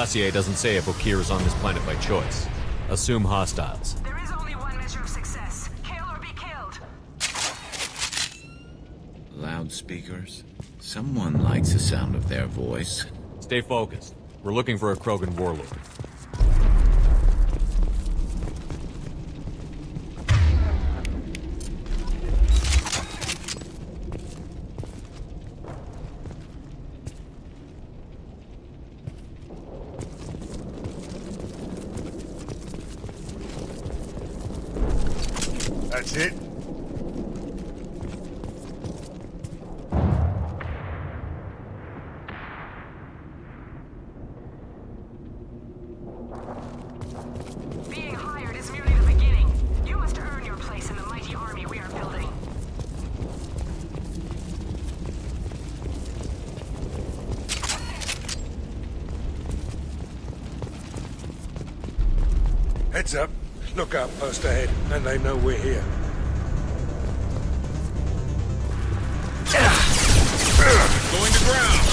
Dossier doesn't say if Okeer is on this planet by choice. Assume hostiles. There is only one measure of success. Kill or be killed. Loudspeakers? Someone likes the sound of their voice. Stay focused. We're looking for a Krogan Warlord. That's it? Being hired is merely the beginning. You must earn your place in the mighty army we are building. Heads up. Look out, post ahead, and they know we're here. Going to ground!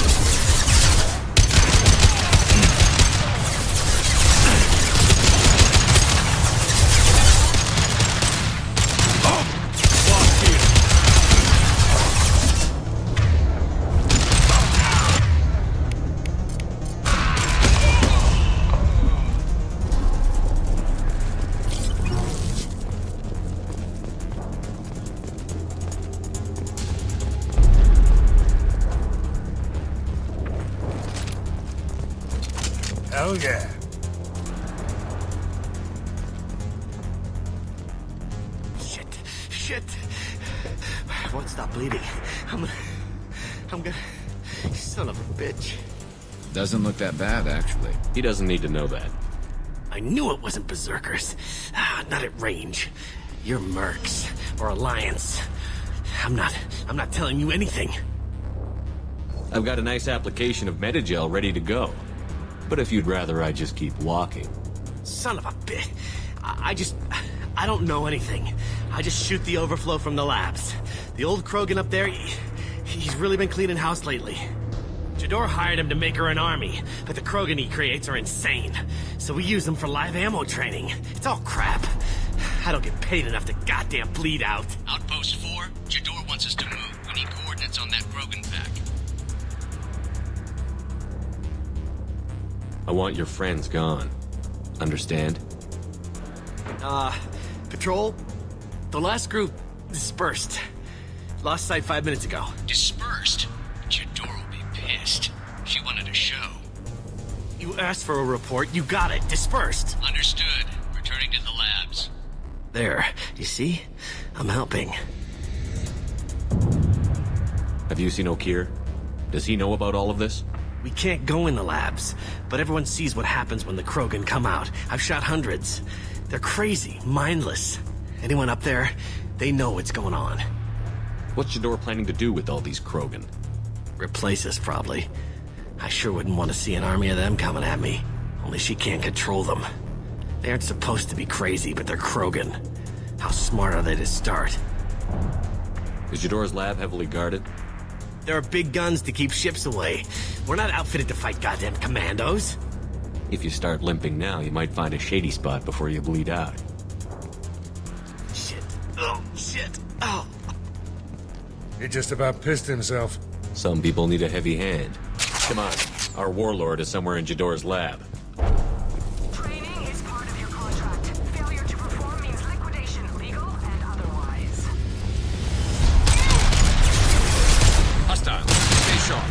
Hell yeah. Shit. Won't stop bleeding. I'm gonna... Son of a bitch. Doesn't look that bad, actually. He doesn't need to know that. I knew it wasn't berserkers. Not at range. You're mercs. Or Alliance. I'm not telling you anything. I've got a nice application of Metagel ready to go. But if you'd rather I just keep walking... Son of a bitch. I don't know anything. I just shoot the overflow from the labs. The old Krogan up there, he's really been cleaning house lately. Jador hired him to make her an army, but the Krogan he creates are insane. So we use them for live ammo training. It's all crap. I don't get paid enough to goddamn bleed out. Outpost 4, Jador wants us to move. We need coordinates on that Krogan pack. I want your friends gone. Understand? Patrol? The last group dispersed. Lost sight 5 minutes ago. Dispersed? Jador will be pissed. She wanted a show. You asked for a report, you got it. Dispersed. Understood. Returning to the labs. There. You see? I'm helping. Have you seen Okeer? Does he know about all of this? We can't go in the labs, but everyone sees what happens when the Krogan come out. I've shot hundreds. They're crazy, mindless. Anyone up there, they know what's going on. What's Jador planning to do with all these Krogan? Replace us, probably. I sure wouldn't want to see an army of them coming at me. Only she can't control them. They aren't supposed to be crazy, but they're Krogan. How smart are they to start? Is Jador's lab heavily guarded? There are big guns to keep ships away. We're not outfitted to fight goddamn commandos. If you start limping now, you might find a shady spot before you bleed out. Shit. Oh, shit. Oh. He just about pissed himself. Some people need a heavy hand. Come on, our Warlord is somewhere in Jador's lab. Training is part of your contract. Failure to perform means liquidation, legal and otherwise. Hostile. Stay sharp.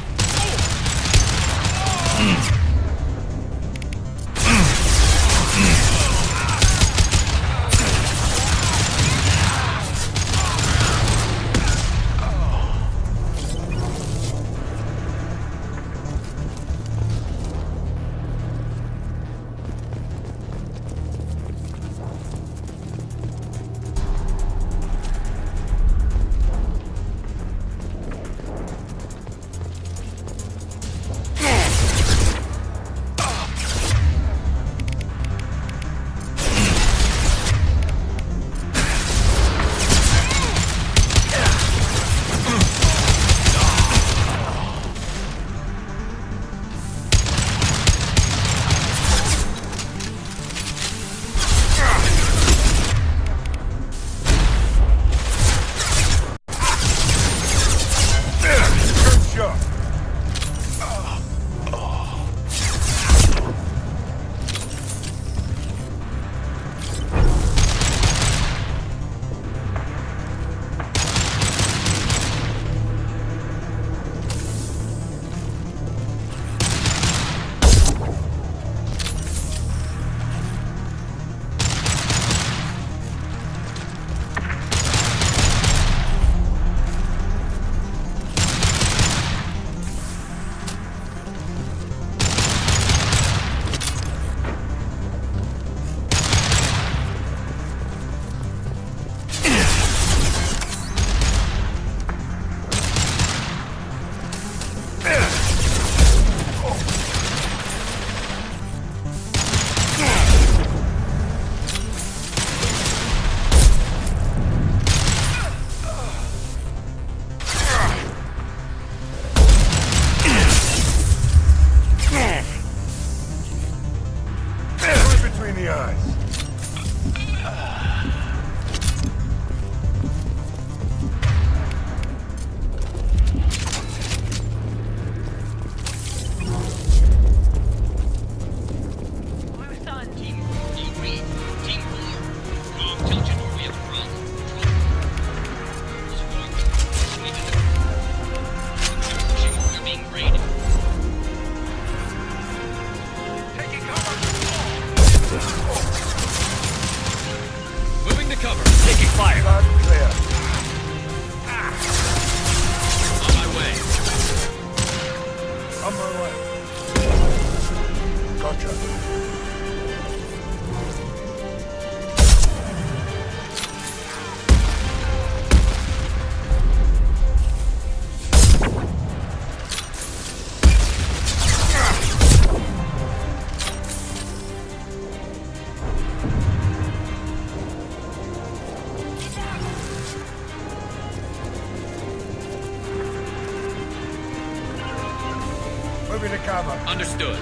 Moving to cover. Understood.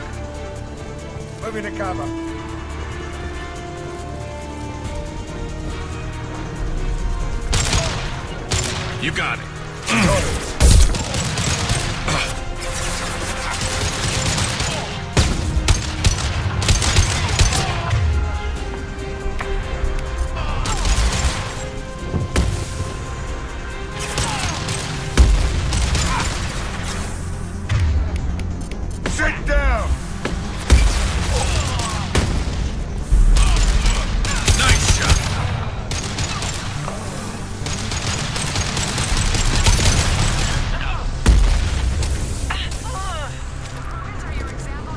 Moving to cover. You got it. Sit down! Nice shot. Krogans are your example.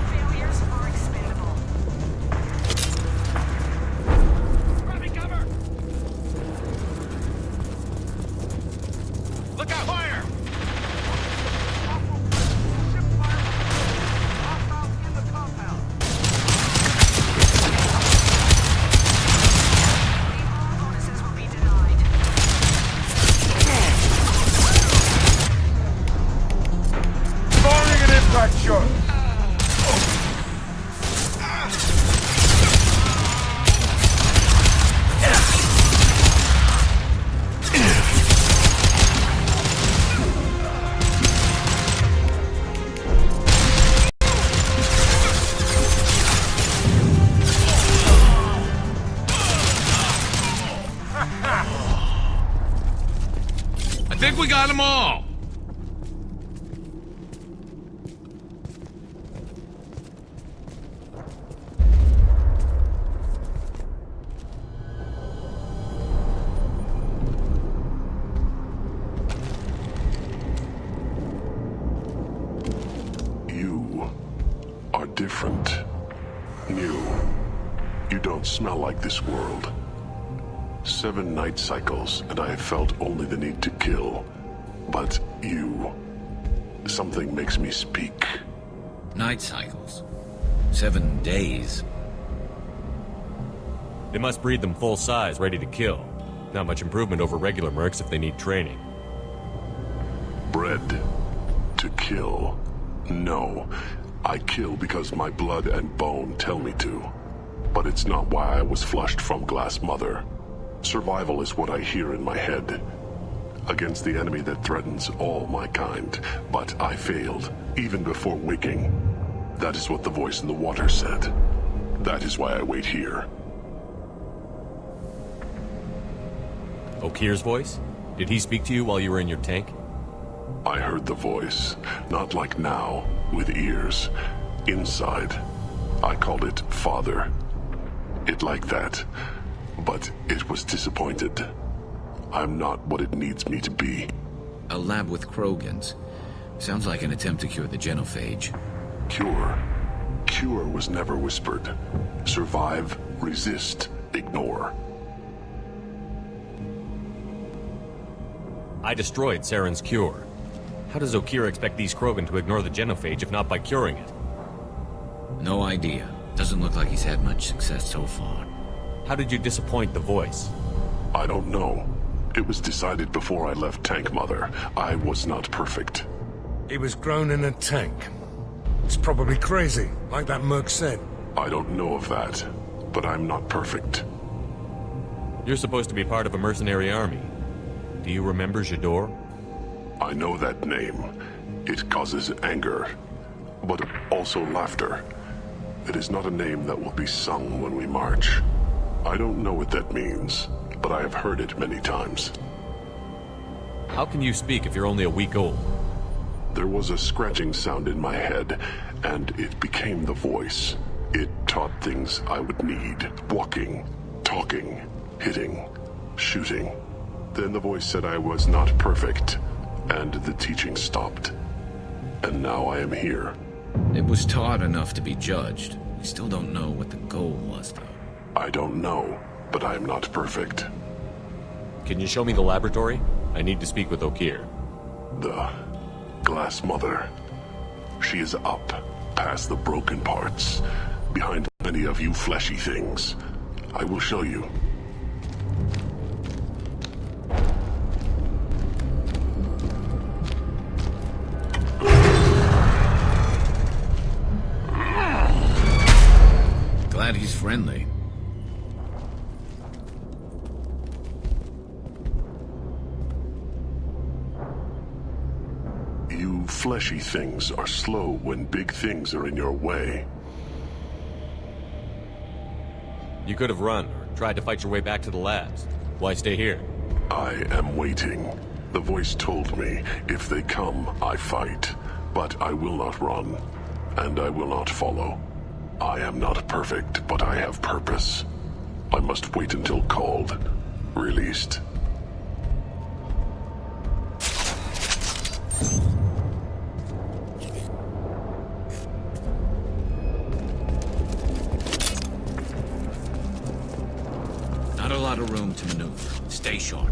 Failures are expendable. Grabbing cover! Look out! Fire! All bonuses will be denied. Firing an impact shot! I think we got them all. You are different. New. You don't smell like this world. 7 night cycles, and I have felt only the need to kill. But you... something makes me speak. Night cycles. 7 days. They must breed them full size, ready to kill. Not much improvement over regular mercs if they need training. Bred to kill. No. I kill because my blood and bone tell me to. But it's not why I was flushed from Glass Mother. Survival is what I hear in my head. Against the enemy that threatens all my kind. But I failed, even before waking. That is what the voice in the water said. That is why I wait here. Okeer's voice? Did he speak to you while you were in your tank? I heard the voice, not like now, with ears. Inside. I called it Father. It like that. But it was disappointed. I'm not what it needs me to be. A lab with Krogans. Sounds like an attempt to cure the genophage. Cure. Cure was never whispered. Survive, resist, ignore. I destroyed Saren's cure. How does Okeer expect these Krogan to ignore the genophage if not by curing it? No idea. Doesn't look like he's had much success so far. How did you disappoint the voice? I don't know. It was decided before I left Tank Mother. I was not perfect. He was grown in a tank. It's probably crazy, like that merc said. I don't know of that, but I'm not perfect. You're supposed to be part of a mercenary army. Do you remember Jador? I know that name. It causes anger, but also laughter. It is not a name that will be sung when we march. I don't know what that means, but I have heard it many times. How can you speak if you're only a week old? There was a scratching sound in my head, and it became the voice. It taught things I would need. Walking, talking, hitting, shooting. Then the voice said I was not perfect, and the teaching stopped. And now I am here. It was taught enough to be judged. We still don't know what the goal was, though. I don't know, but I am not perfect. Can you show me the laboratory? I need to speak with Okeer. The Glass Mother. She is up, past the broken parts, behind many of you fleshy things. I will show you. he's friendly. You fleshy things are slow when big things are in your way. You could have run, or tried to fight your way back to the labs. Why stay here? I am waiting. The voice told me, if they come, I fight. But I will not run, and I will not follow. I am not perfect, but I have purpose. I must wait until called, released. Not a lot of room to maneuver. Stay sharp.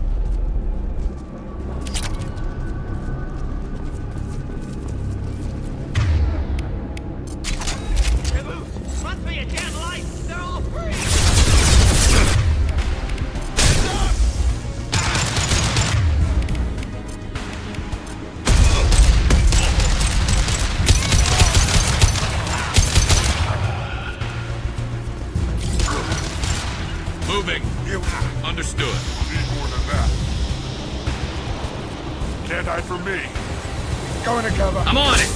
Run for your damn life! They're all free! Moving. Understood. Need more than that. Can't hide from me. Going to cover. I'm on it!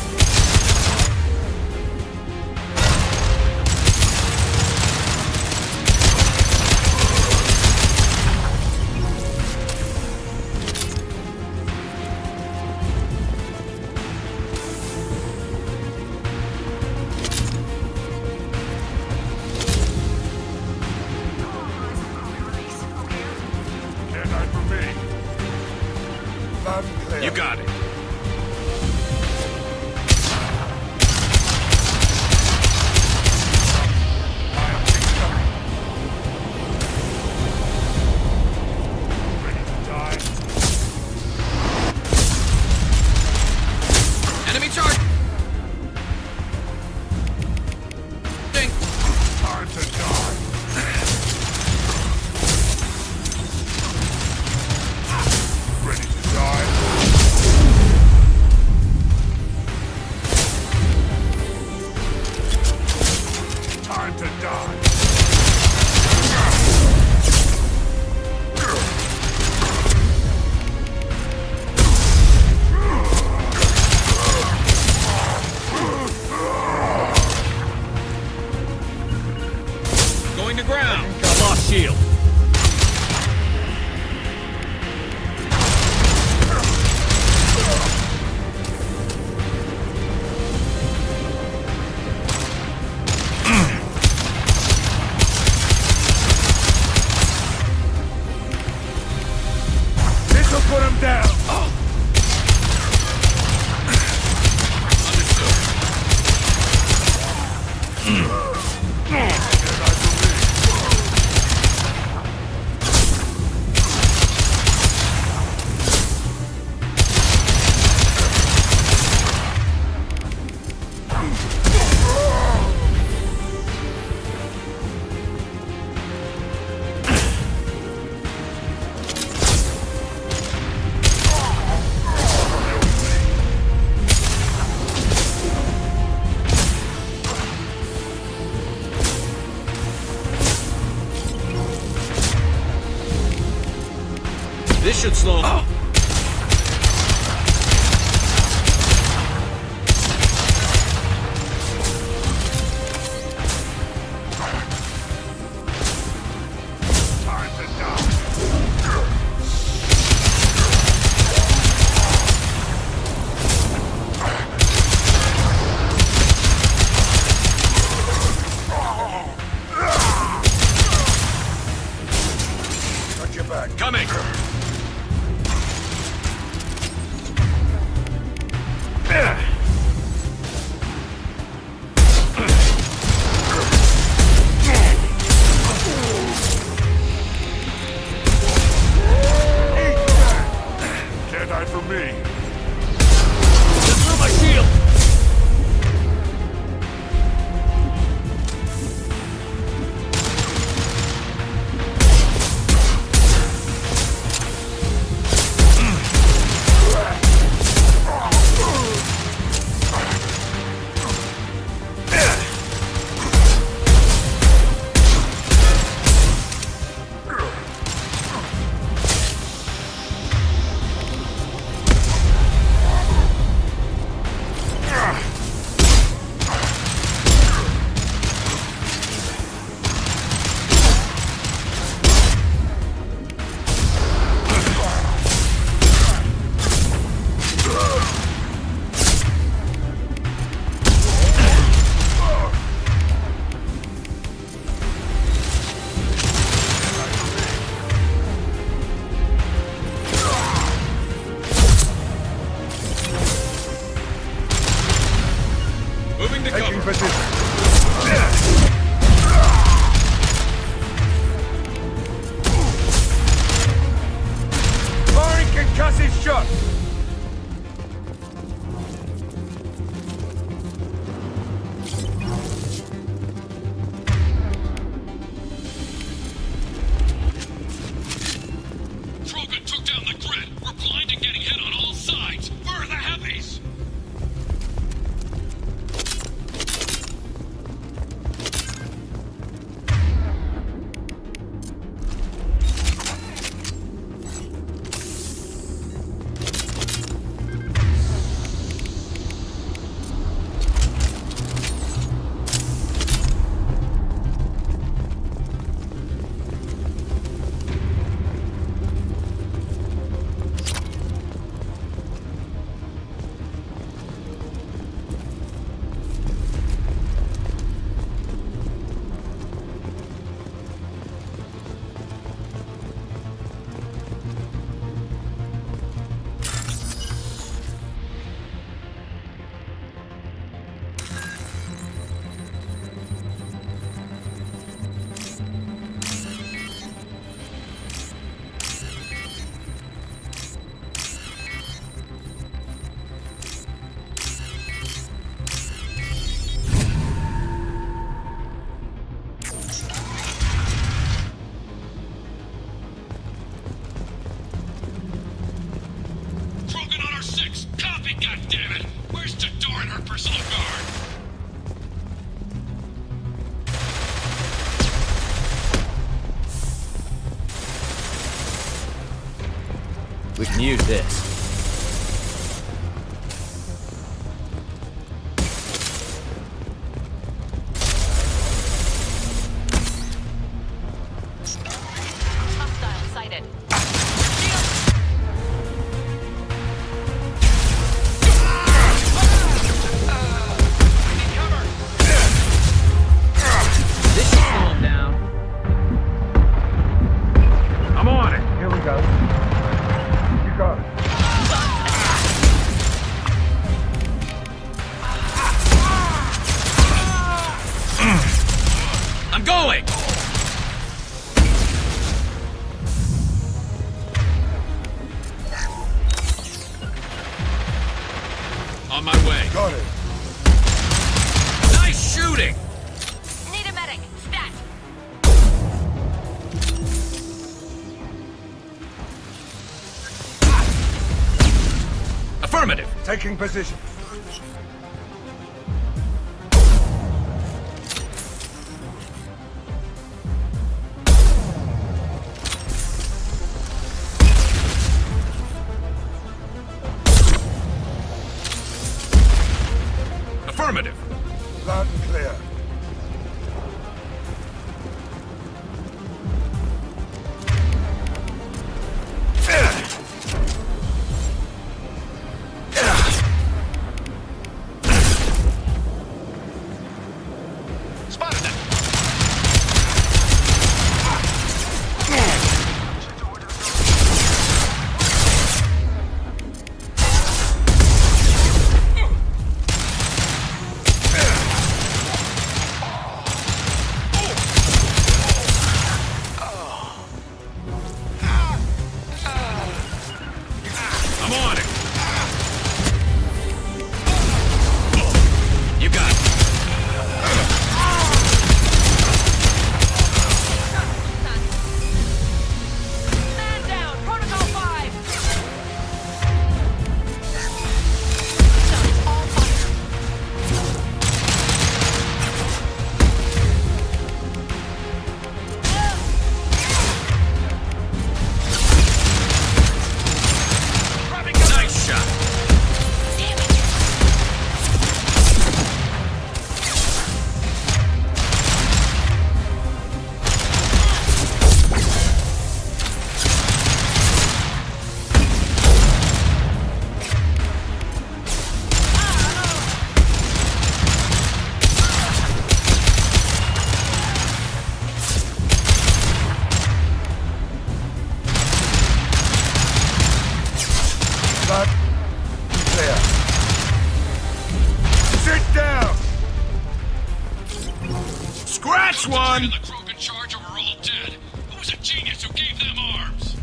Release. Okeer. Can't hide from me. Loud and clear. You got it. Ready to die. Enemy charge! Ding! Time to die. Ready to die. Time to die. Going to ground. Lost shield. This'll put him down. This should slow him. Time to die. Got your back. Coming! getting hit on all sides. Where are the heavies? Krogan on our 6. Copy, goddammit. Where's Jador and her personal guard? We can use this. Hostile sighted. This should slow him down. I'm on it. Here we go. You got it. I'm going! On my way. Got it. Nice shooting! Need a medic. Stat. Affirmative! Taking position. Affirmative! Loud and clear. Spotted them. I'm on it! You got it! Man down. Protocol 5. All fire. Nice shot! Loud and clear. Sit down. Scratch one! The Krogan charge are all dead. Who was a genius who gave them arms?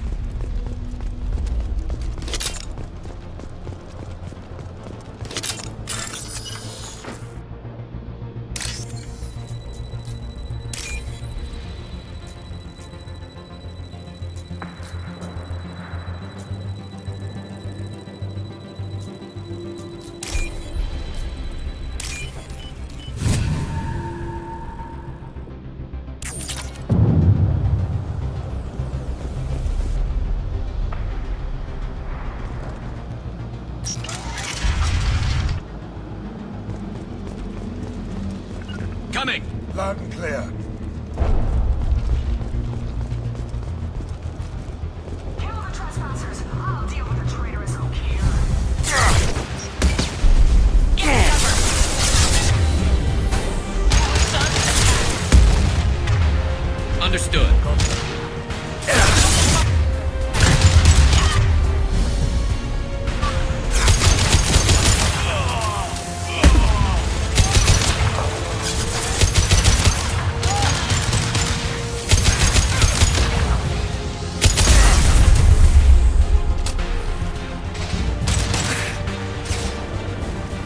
Loud and clear. Kill the trespassers. I'll deal with the traitorous Okeer. Get cover. Understood.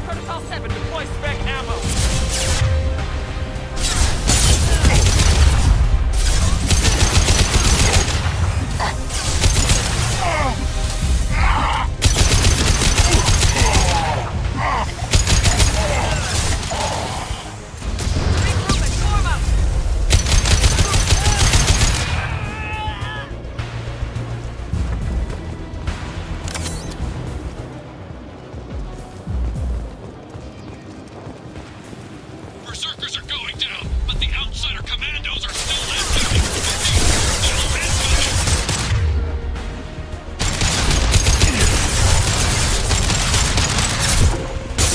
Protocol 7, deploy spec ammo. Recruitment, form up. Berserkers are going down, but the outsider commandos are still incoming.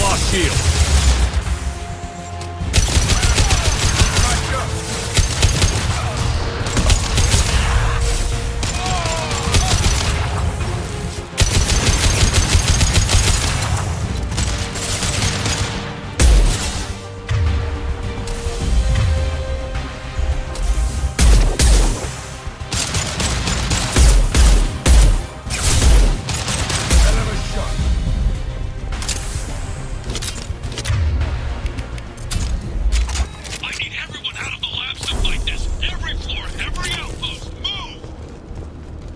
Lost shield. Hell of a shot. I need everyone out of the labs to fight this. Every floor, every outpost, move!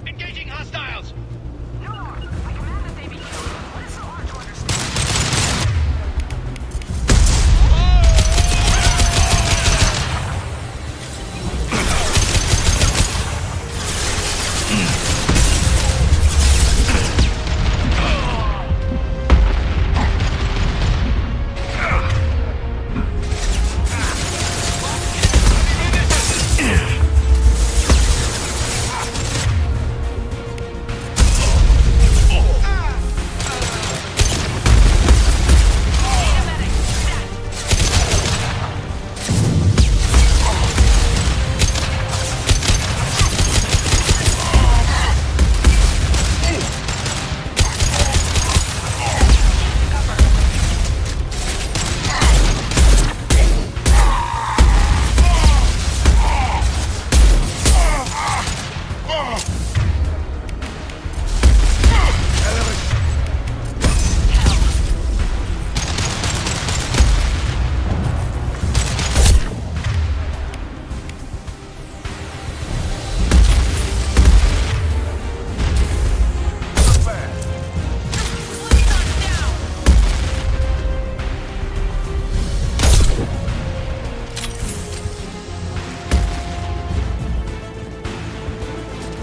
Engaging hostiles! No more. I command that they be killed. What is so hard to understand?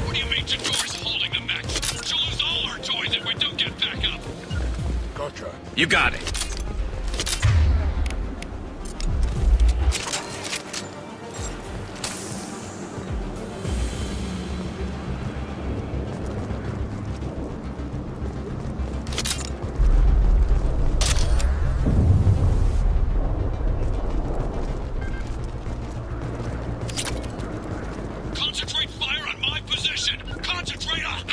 What do you mean Jador's holding the mechs? She'll lose all her toys if we don't get back up. Gotcha. You got it. Concentrate fire on my position! Concentrate on...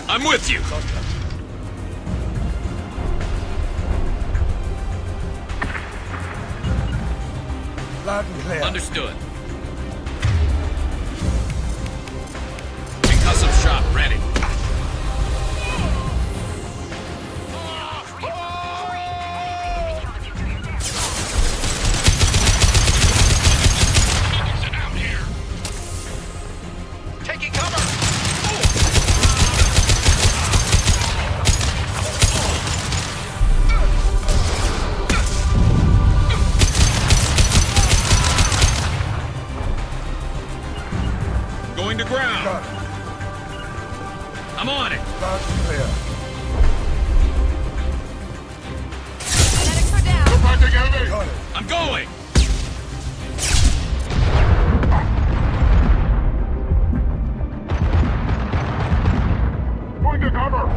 I'm with you. Loud and clear. Understood. Concussive shot ready. Out here. Taking cover. Going to ground. Got it. I'm on it. Loud and clear. Medics are down. Fighting enemy! Got it. I'm going. Going to cover!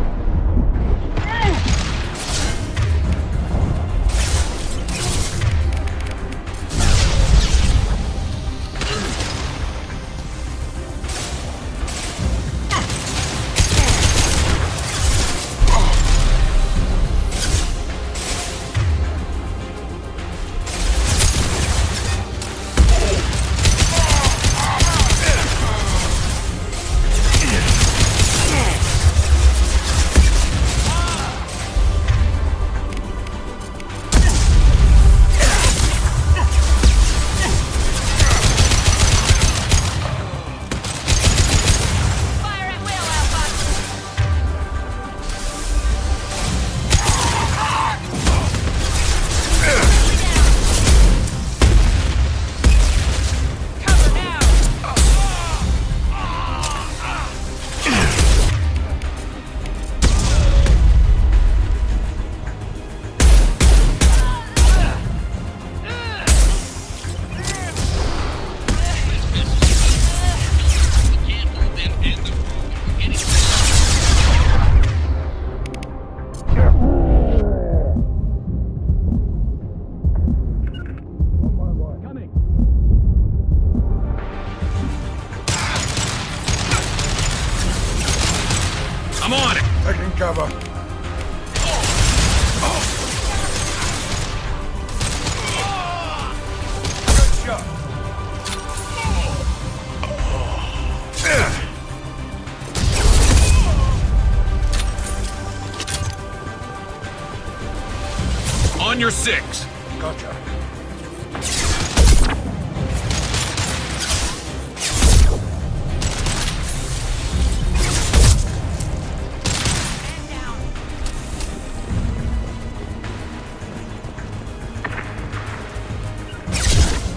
Fire at will, Alpha. Cover now. We can't move them and the Krogan. We're getting I'm on it. Taking cover. Good shot. On your 6. Gotcha.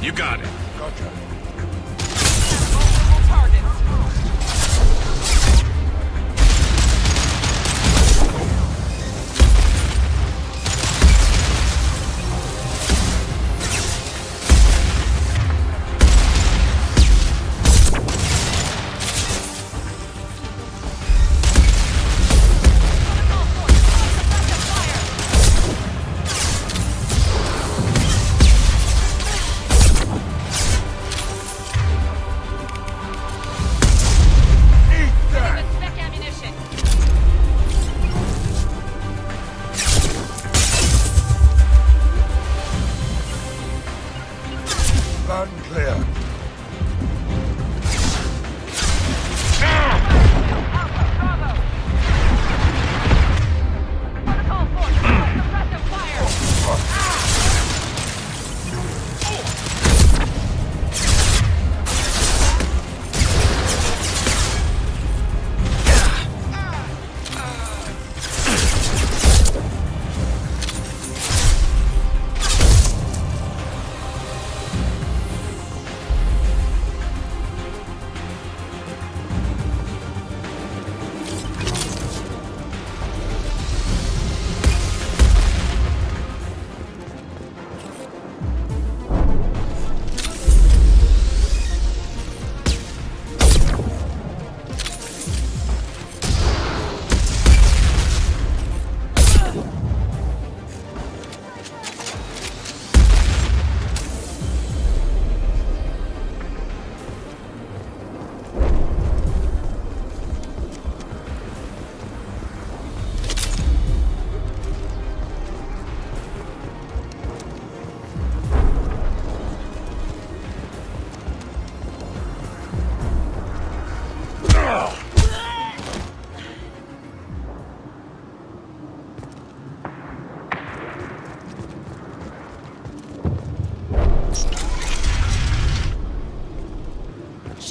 You got it. Gotcha. Multiple targets. Protocol 4, fire.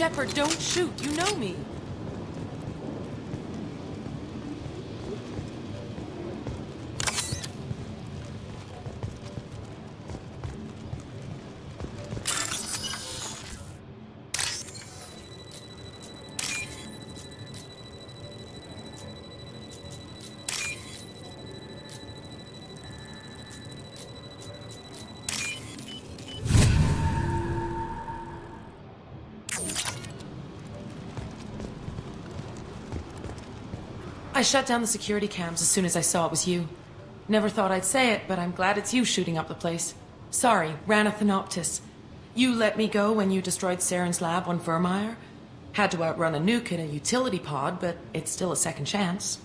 Shepard, don't shoot. You know me. I shut down the security cams as soon as I saw it was you. Never thought I'd say it, but I'm glad it's you shooting up the place. Sorry, ran a Thanoptis. You let me go when you destroyed Saren's lab on Vermeer. Had to outrun a nuke in a utility pod, but it's still a second chance.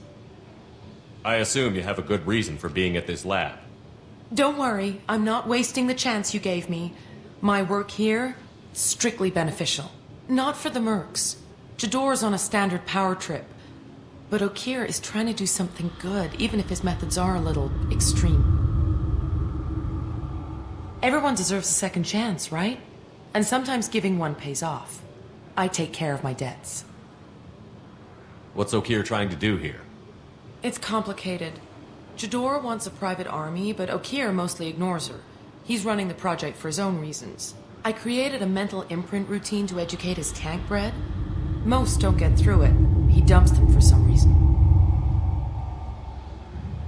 I assume you have a good reason for being at this lab. Don't worry, I'm not wasting the chance you gave me. My work here, strictly beneficial. Not for the mercs. Jador's on a standard power trip. But Okeer is trying to do something good, even if his methods are a little extreme. Everyone deserves a second chance, right? And sometimes giving one pays off. I take care of my debts. What's Okeer trying to do here? It's complicated. Jador wants a private army, but Okeer mostly ignores her. He's running the project for his own reasons. I created a mental imprint routine to educate his tank bred. Most don't get through it. He dumps them for some reason.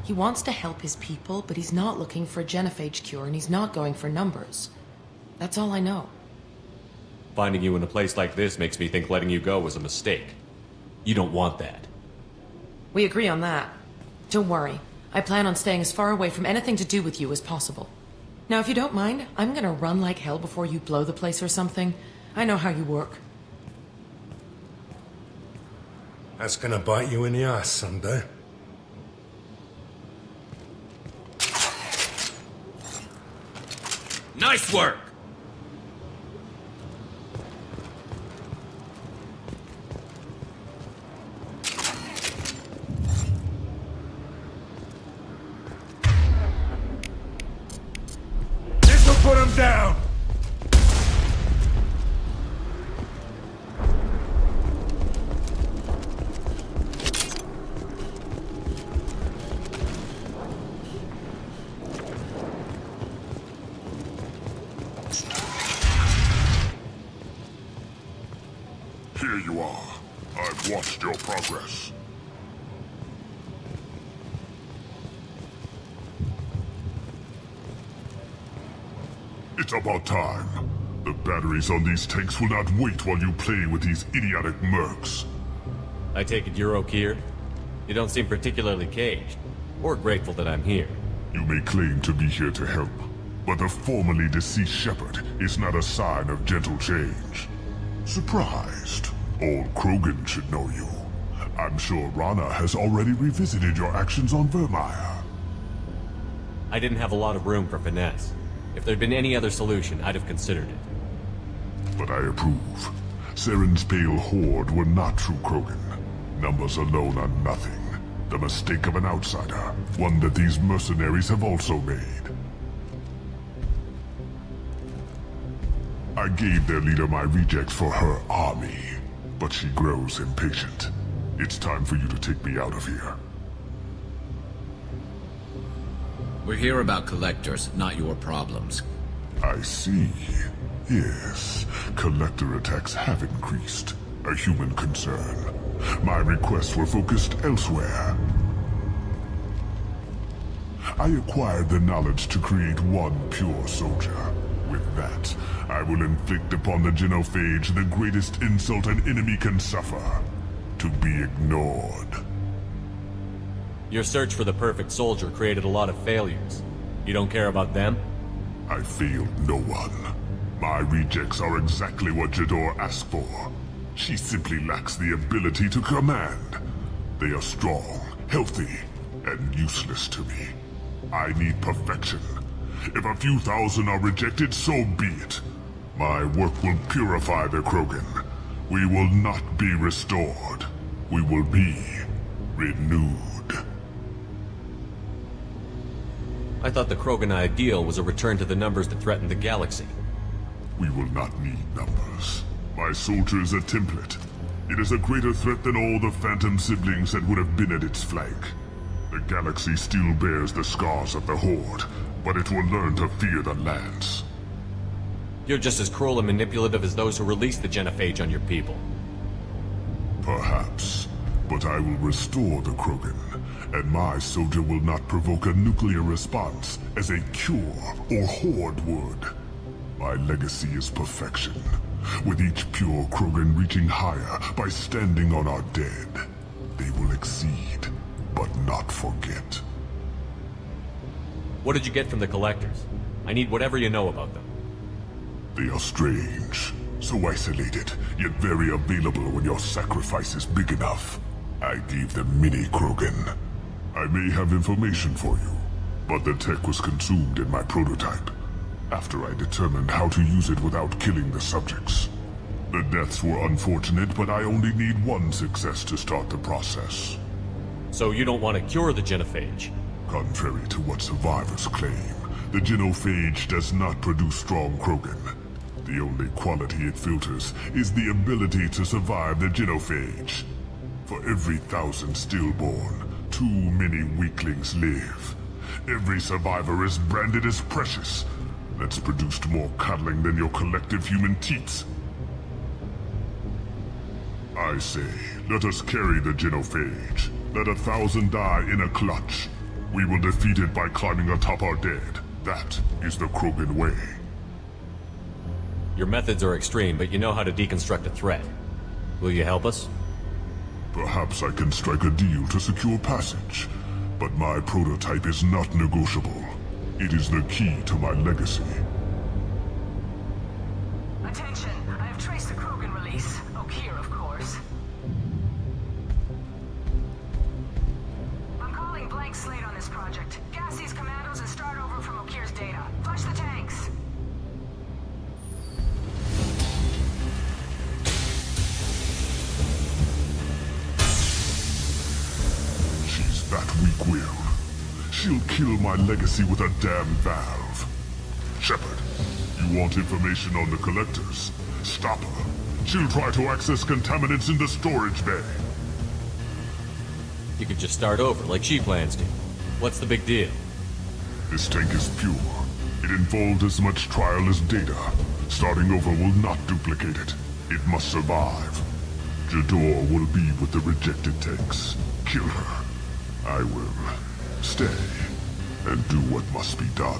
He wants to help his people, but he's not looking for a genophage cure, and he's not going for numbers. That's all I know. Finding you in a place like this makes me think letting you go was a mistake. You don't want that. We agree on that. Don't worry. I plan on staying as far away from anything to do with you as possible. Now, if you don't mind, I'm gonna run like hell before you blow the place or something. I know how you work. That's gonna bite you in the ass someday. Nice work! This'll put him down! Here you are. I've watched your progress. It's about time. The batteries on these tanks will not wait while you play with these idiotic mercs. I take it you're Okeer? You don't seem particularly caged, or grateful that I'm here. You may claim to be here to help, but the formerly deceased Shepard is not a sign of gentle change. Surprised? Old Krogan should know you. I'm sure Rana has already revisited your actions on Vermeer. I didn't have a lot of room for finesse. If there'd been any other solution, I'd have considered it. But I approve. Saren's pale horde were not true Krogan. Numbers alone are nothing. The mistake of an outsider, one that these mercenaries have also made. I gave their leader my rejects for her army, but she grows impatient. It's time for you to take me out of here. We're here about collectors, not your problems. I see. Yes, collector attacks have increased. A human concern. My requests were focused elsewhere. I acquired the knowledge to create one pure soldier. With that, I will inflict upon the genophage the greatest insult an enemy can suffer. To be ignored. Your search for the perfect soldier created a lot of failures. You don't care about them? I failed no one. My rejects are exactly what Jador asked for. She simply lacks the ability to command. They are strong, healthy, and useless to me. I need perfection. If a few thousand are rejected, so be it. My work will purify the Krogan. We will not be restored. We will be renewed. I thought the Krogan ideal was a return to the numbers that threatened the galaxy. We will not need numbers. My soldier is a template. It is a greater threat than all the phantom siblings that would have been at its flank. The galaxy still bears the scars of the Horde, but it will learn to fear the Lance. You're just as cruel and manipulative as those who released the genophage on your people. Perhaps, but I will restore the Krogan, and my soldier will not provoke a nuclear response as a cure or Horde would. My legacy is perfection, with each pure Krogan reaching higher by standing on our dead. They will exceed, but not forget. What did you get from the Collectors? I need whatever you know about them. They are strange, so isolated, yet very available when your sacrifice is big enough. I gave them mini Krogan. I may have information for you, but the tech was consumed in my prototype, after I determined how to use it without killing the subjects. The deaths were unfortunate, but I only need one success to start the process. So you don't want to cure the genophage? Contrary to what survivors claim, the genophage does not produce strong Krogan. The only quality it filters is the ability to survive the genophage. For every 1,000 stillborn, too many weaklings live. Every survivor is branded as precious. That's produced more cuddling than your collective human teats. I say, let us carry the genophage. Let 1,000 die in a clutch. We will defeat it by climbing atop our dead. That is the Krogan way. Your methods are extreme, but you know how to deconstruct a threat. Will you help us? Perhaps I can strike a deal to secure passage, but my prototype is not negotiable. It is the key to my legacy. Attention, I have traced the Krogan release. Okeer, of course. I'm calling blank slate on this project. Gas these commandos and start over from Okeer's data. Flush the tanks. She's that weak-willed. She'll kill my legacy with a damn valve. Shepard, you want information on the Collectors? Stop her. She'll try to access contaminants in the storage bay. You could just start over, like she plans to. What's the big deal? This tank is pure. It involved as much trial as data. Starting over will not duplicate it. It must survive. Jador will be with the rejected tanks. Kill her. I will stay and do what must be done.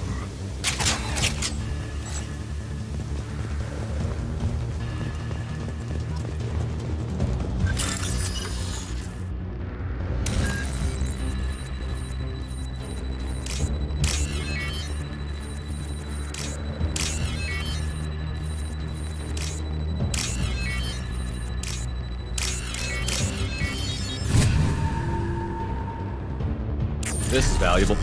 This is valuable.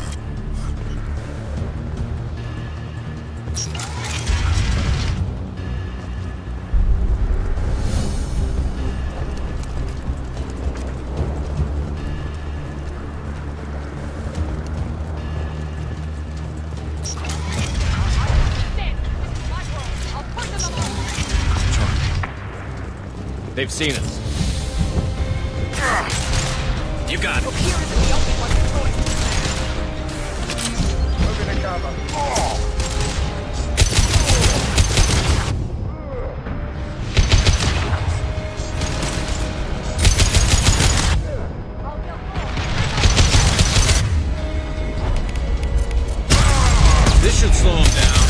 They've seen us. You got it. This should slow him down.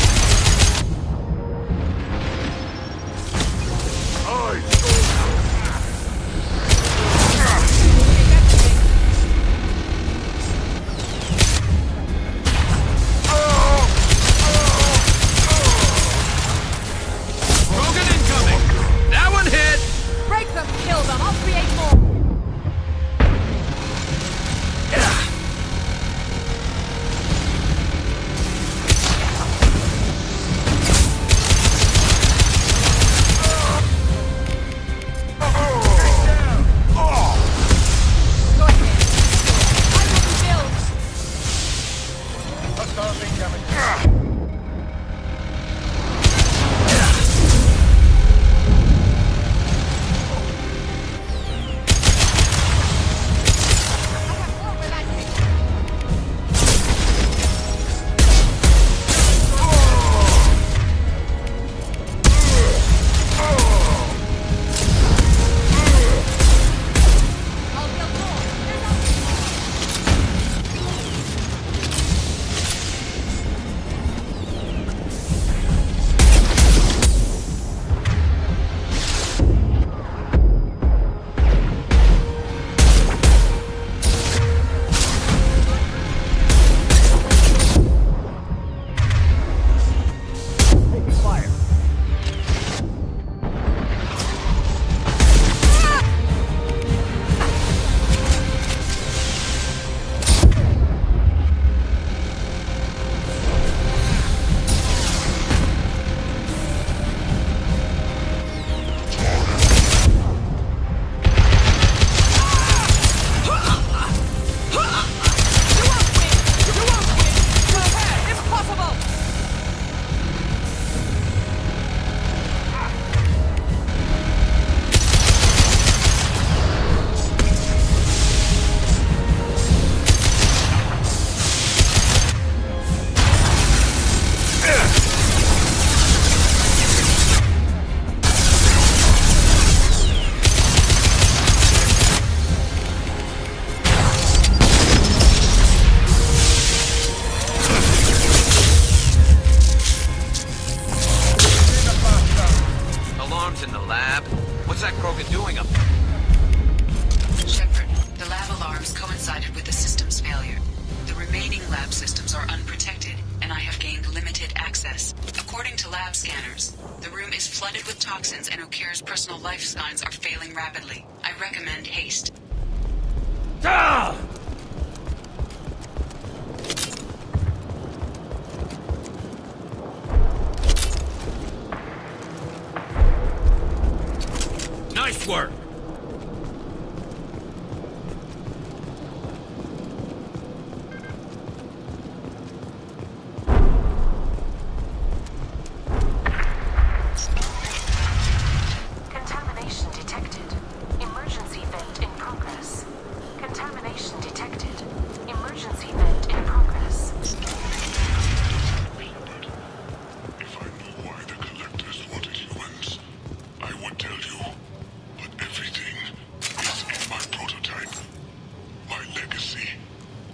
access. According to lab scanners, the room is flooded with toxins and Okeer's personal life signs are failing rapidly. I recommend haste. Ah! Nice work! Contamination detected. Emergency vent in progress. Contamination detected. Emergency vent in progress. If I knew why the Collectors wanted humans, I would tell you. But everything is in my prototype. My legacy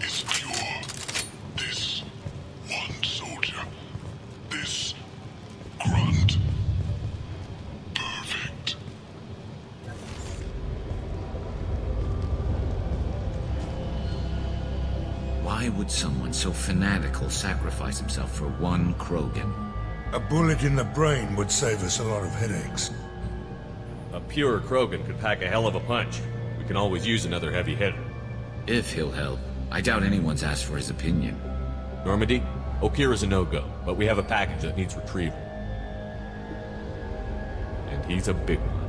is pure. This one soldier. This grunt. Perfect. Why would someone so fanatical sacrifice himself for one Krogan? A bullet in the brain would save us a lot of headaches. A pure Krogan could pack a hell of a punch. We can always use another heavy hitter. If he'll help. I doubt anyone's asked for his opinion. Normandy, Okeer is a no-go, but we have a package that needs retrieval. And he's a big one.